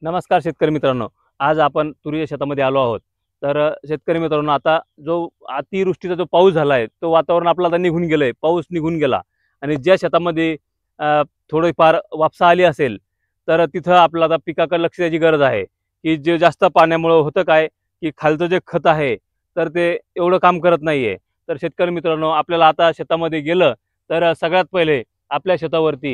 नमस्कार शेतकरी मित्रांनो. आज आपण तुरीच्या शेतामध्ये आलो आहोत. तर शेतकरी मित्रांनो, आता जो अतिवृष्टीचा जो पाऊस झाला आहे, तो वातावरण आपलं आता निघून गेलं आहे. पाऊस निघून गेला आणि ज्या शेतामध्ये थोडीफार वापसा आली असेल, तर तिथं आपल्याला आता पिकाकडे लक्ष द्यायची गरज आहे, की जे जास्त पाण्यामुळं होतं काय, की खालचं जे खत आहे, तर ते एवढं काम करत नाही आहे. तर शेतकरी मित्रांनो, आपल्याला आता शेतामध्ये गेलं, तर सगळ्यात पहिले आपल्या शेतावरती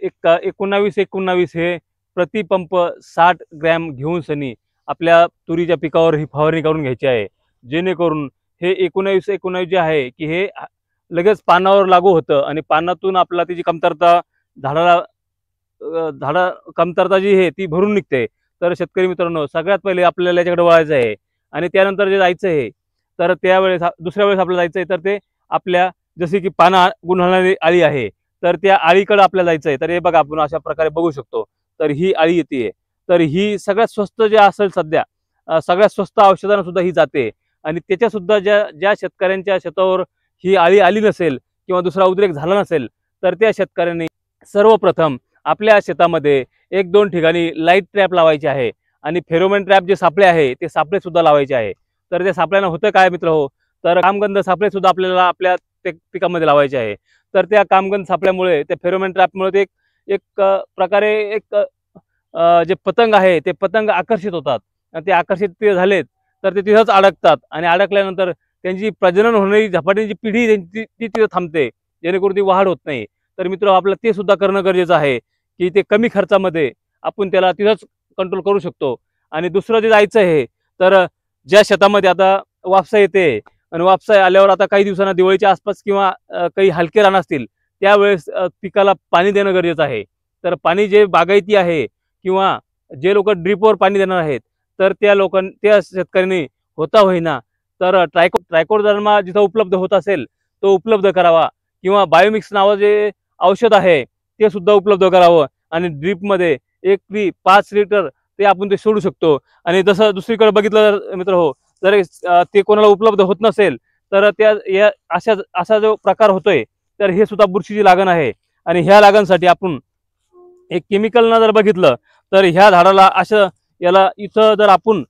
एक 19-19 हे प्रतिपंप 60 ग्रॅम घेऊन सनी आपल्या तुरीच्या पिकावर ही फवारणी करून घ्यायची आहे. जेणेकरून हे 19-19 जे आहे, की हे लगेच पानावर लागू होतं आणि पानातून आपल्याला त्याची कमतरता झाडाला कमतरता जी आहे ती भरून निघते. तर शेतकरी मित्रांनो, सगळ्यात पहिले आपल्याला याच्याकडे वळायचं आहे आणि त्यानंतर जे जायचं आहे, तर त्यावेळेस दुसऱ्या वेळेस आपल्याला जायचं आहे, तर ते आपल्या जसे की पानं गुंडाळणारी अळी आहे, तर त्या अळीकडे आपल्याला जायचं आहे. तर हे बघा, आपण अशा प्रकारे बघू शकतो. तर ही अळी येते. तर ही सगळ्यात स्वस्त जे असेल सध्या, सगळ्यात स्वस्त औषधांना सुद्धा ही जाते आणि त्याच्यासुद्धा ज्या ज्या शेतकऱ्यांच्या शेतावर ही अळी आली नसेल किंवा दुसरा उद्रेक झाला नसेल, तर त्या शेतकऱ्यांनी सर्वप्रथम आपल्या शेतामध्ये 1-2 ठिकाणी लाईट ट्रॅप लावायचे आहे आणि फेरोमोन ट्रॅप जे सापळे आहे, ते सापळे सुद्धा लावायचे आहे. तर त्या सापळ्यानं होतं काय मित्र हो, तर कामगंध सापळे सुद्धा आपल्याला आपल्या ते पिकामध्ये लावायचे आहे. तर त्या कामगंध सापळ्यामुळे, त्या फेरोमोन ट्रॅपमुळे ते एक प्रकारे जे पतंग आहे, ते पतंग आकर्षित होतात आणि ते आकर्षित ते झालेत, तर ते तिथंच अडकतात आणि अडकल्यानंतर त्यांची प्रजनन होणारी झपाट्याची पिढी त्यांची ती तिथं थांबते, जेणेकरून ती वाढ होत नाही. तर मित्र, आपल्याला ते सुद्धा करणं गरजेचं आहे, की ते कमी खर्चामध्ये आपण त्याला तिथंच कंट्रोल करू शकतो. आणि दुसरं जे जायचं आहे, तर ज्या शेतामध्ये आता वापसा येते आणि वापसा आल्यावर आता काही दिवसांना दिवाळीच्या आसपास किंवा काही हलके रान असतील, त्यावेळेस पिकाला पाणी देणं गरजेचं आहे. तर पाणी जे बागायती आहे किंवा जे लोक ड्रीपवर पाणी देणार आहेत, तर त्या शेतकऱ्यांनी होता होईना तर ट्रायकोडर्मा जिथं उपलब्ध होत असेल, तो उपलब्ध करावा किंवा बायोमिक्स नावाचं जे औषध आहे, ते सुद्धा उपलब्ध करावं आणि ड्रीपमध्ये 5 लिटर ते सोडू शकतो. आणि जसं दुसरीकडे बघितलं तर मित्र हो, जर ते कोणाला उपलब्ध होत नसेल, तर असा जो प्रकार होतोय, तर हे सुद्धा बुरशीची लागण आहे. आणि ह्या लागणसाठी आपण एक केमिकलनं जर बघितलं, तर ह्या झाडाला असं, याला इथं जर आपण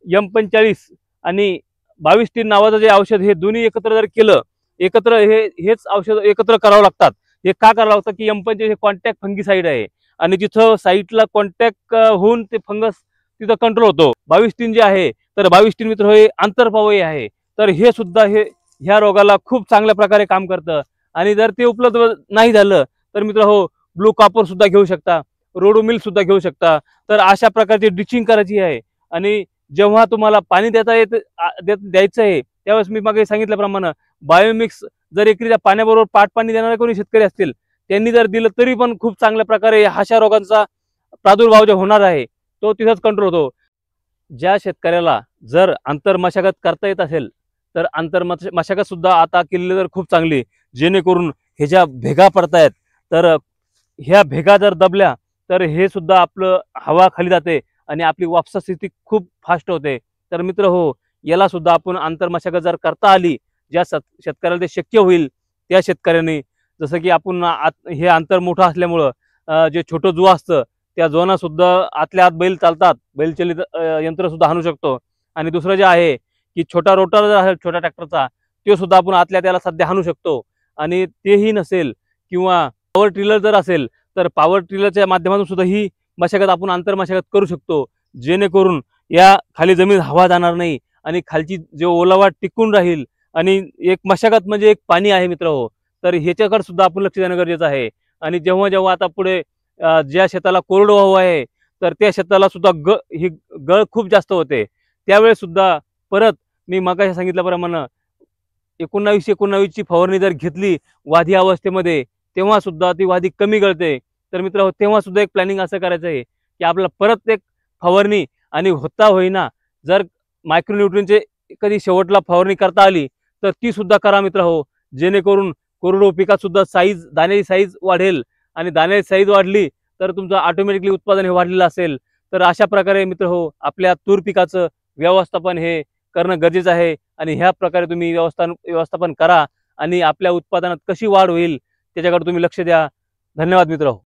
M45 आणि 22 नावाचं जे औषध, हे दोन्ही एकत्र जर केलं, हेच औषध एकत्र करावं लागतात. हे का करावं लागतं, की M45 हे कॉन्टॅक्ट फंगीसाईड आहे आणि जिथं साईटला कॉन्टॅक्ट होऊन ते फंगस तिथं कंट्रोल होतो. 22 जे आहे, तर 22 मित्र हे आंतरपावई आहे. तर हे सुद्धा ह्या रोगाला खूप चांगल्या प्रकारे काम करतं. आणि जर ते उपलब्ध नाही झालं, तर मित्र हो, ब्लू कॉपर सुद्धा घेऊ शकता, रोडोमिल सुद्धा घेऊ शकता. तर अशा प्रकारची ड्रिचिंग करायची आहे. आणि जेव्हा तुम्हाला पाणी द्यायचं आहे, त्यावेळेस मी मागे सांगितल्याप्रमाणे बायोमिक्स जर एकरी त्या पाण्याबरोबर पाणी देणारे कोणी शेतकरी असतील, त्यांनी जर दिलं, तरी पण खूप चांगल्या प्रकारे अशा रोगांचा प्रादुर्भाव जो होणार आहे, तो तिथंच कंट्रोल होतो. ज्या शेतकऱ्याला जर आंतरमशागत करता येत असेल, तर मशागत सुद्धा आता केलेली तर खूप चांगली, जेणेकरून हे ज्या भेगा पडतायत, तर ह्या भेगा जर दबल्या, तर हे सुद्धा आपलं हवा खाली जाते आणि आपली वापसा स्थिती खूप फास्ट होते. तर मित्र हो, याला सुद्धा आपण आंतरमशागत जर करता आली, शेतकऱ्याला ते शक्य होईल, त्या शेतकऱ्यांनी, जसं की आपण हे अंतर मोठं असल्यामुळं जे छोटं जुवा असतं, त्या जोना सुद्धा आतल्या आत बैल चालतात, बैलचलित यंत्र सुद्धा आणू शकतो. आणि दुसरं जे आहे, की छोटा रोटर जर असेल छोट्या ट्रॅक्टरचा, तो सुद्धा आपण आतल्या त्याला सध्या आणू शकतो. आणि तेही नसेल, किंवा पॉवर टिलर जर असेल, तर पॉवर टिलरच्या माध्यमातून सुद्धा ही मशागत आपण आंतरमशागत करू शकतो. जेणेकरून या खाली जमीन हवा जाणार नाही आणि खालची जे ओलावा टिकून राहील. आणि एक मशागत म्हणजे एक पाणी आहे मित्र हो, तर ह्याच्याकडे सुद्धा आपण लक्ष देणं गरजेचं आहे. आणि जेव्हा जेव्हा आता पुढे ज्या शेताला कोरडवाहू आहे, तर त्या शेताला सुद्धा ही गळ खूप जास्त होते. त्यावेळेस सुद्धा परत मी मगाशी सांगितल्याप्रमाणे 19-19 ची फवारणी जर घेतली वाधी अवस्थेमध्ये, तेव्हा सुद्धा ती वाधी कमी गळते. तर मित्र, तेव्हा सुद्धा एक प्लॅनिंग असं करायचं आहे, की आपल्याला परत एक फवारणी, आणि होता होईना जर मायक्रोन्यूट्रियनचे कधी शेवटला फवारणी करता आली, तर ती सुद्धा करा मित्र हो. जेणेकरून कोरडवाहू पिकात सुद्धा दाण्याची साईज वाढेल आणि दाण्याची साईज वाढली, तर तुमचं ऑटोमॅटिकली उत्पादन हे वाढलेलं असेल. तर अशा प्रकारे मित्र हो, आपल्या तूर पिकाचं व्यवस्थापन हे करणं गरजेचं आहे. आणि ह्या प्रकारे तुम्ही व्यवस्थापन करा आणि आपल्या उत्पादनात कशी वाढ होईल, त्याच्याकडे तुम्ही लक्ष द्या. धन्यवाद मित्र हो.